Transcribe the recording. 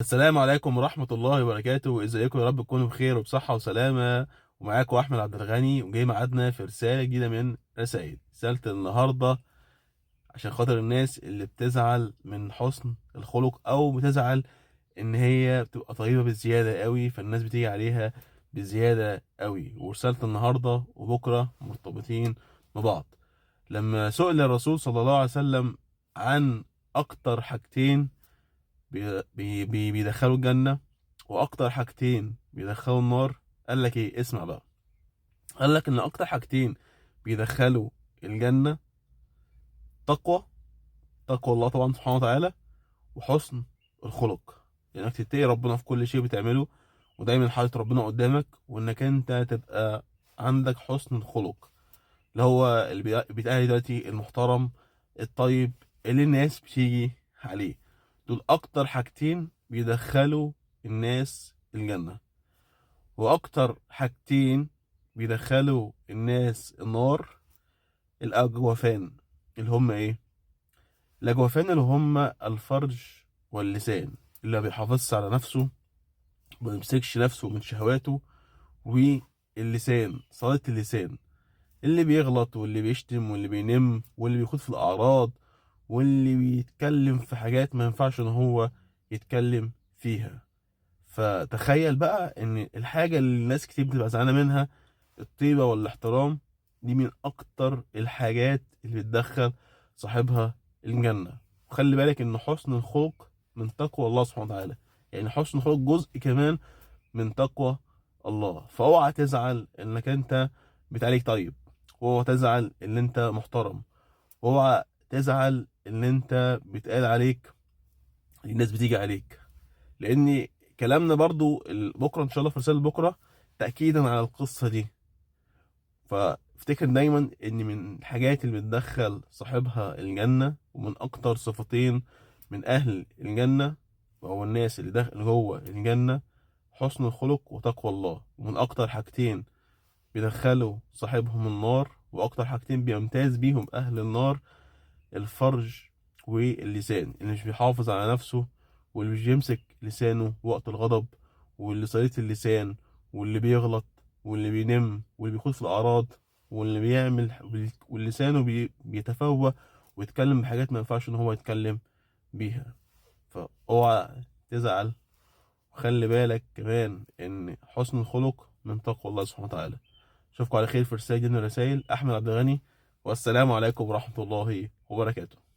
السلام عليكم ورحمة الله وبركاته. ازيكم؟ يا رب تكونوا بخير وبصحة وسلامة. ومعاكم أحمد عبد الغني، وجاي ميعادنا في رسالة جديدة من رسالة النهاردة عشان خاطر الناس اللي بتزعل من حسن الخلق، أو بتزعل إن هي بتبقى طيبة بزيادة قوي، فالناس بتيجي عليها بزيادة قوي. ورسالة النهاردة وبكرة مرتبطين ببعض. لما سئل الرسول صلى الله عليه وسلم عن أكتر حاجتين بيدخلوا الجنة واكتر حاجتين بيدخلوا النار، قال لك ايه؟ اسمع بقى. قال لك ان اكتر حاجتين بيدخلوا الجنة تقوى تقوى الله طبعا سبحانه وتعالى، وحسن الخلق، انك تتقي ربنا في كل شيء بتعمله، ودايما حاطط ربنا قدامك، وانك انت تبقى عندك حسن الخلق، اللي هو اللي بيتقال دلوقتي المحترم الطيب اللي الناس بتيجي عليه. دول اكتر حاجتين بيدخلوا الناس الجنة. واكتر حاجتين بيدخلوا الناس النار الاجوفان، اللي هم ايه؟ الاجوفان اللي هم الفرج واللسان، اللي ما بيحافظش على نفسه، ما بيمسكش نفسه من شهواته. واللسان، صلاة اللسان، اللي بيغلط واللي بيشتم واللي بينم واللي بيخوض في الاعراض واللي بيتكلم في حاجات ما ينفعش ان هو يتكلم فيها. فتخيل بقى ان الحاجة اللي الناس كتير بتبقى زعلانة منها، الطيبة والاحترام، دي من اكتر الحاجات اللي بتدخل صاحبها الجنة. وخلي بالك ان حسن الخلق من تقوى الله سبحانه وتعالى، يعني حسن الخلق جزء كمان من تقوى الله. فاوعى تزعل انك انت بتعالج طيب، واوعى تزعل ان انت محترم، واوعى تزعل ان انت بيتقال عليك، الناس بتيجي عليك. لان كلامنا برضو بكره ان شاء الله في رساله بكره تاكيدا على القصه دي. فافتكر دايما ان من الحاجات اللي بتدخل صاحبها الجنه، ومن اكتر صفتين من اهل الجنه او الناس اللي داخل جوه الجنه، حسن الخلق وتقوى الله. ومن اكتر حاجتين بيدخلوا صاحبهم النار، واكتر حاجتين بيمتاز بيهم اهل النار، الفرج واللسان، اللي مش بيحافظ على نفسه، واللي مش بيمسك لسانه وقت الغضب، واللي صليت اللسان، واللي بيغلط، واللي بينم، واللي بيخوض في الأعراض، واللي بيعمل ولسانه بيتفوه ويتكلم بحاجات ما ينفعش ان هو يتكلم بيها. فاوعى تزعل، وخلي بالك كمان ان حسن الخلق من تقوى الله سبحانه وتعالى. اشوفكم على خير في رسائل من الرسائل. احمد عبد الغني، والسلام عليكم ورحمة الله وبركاته.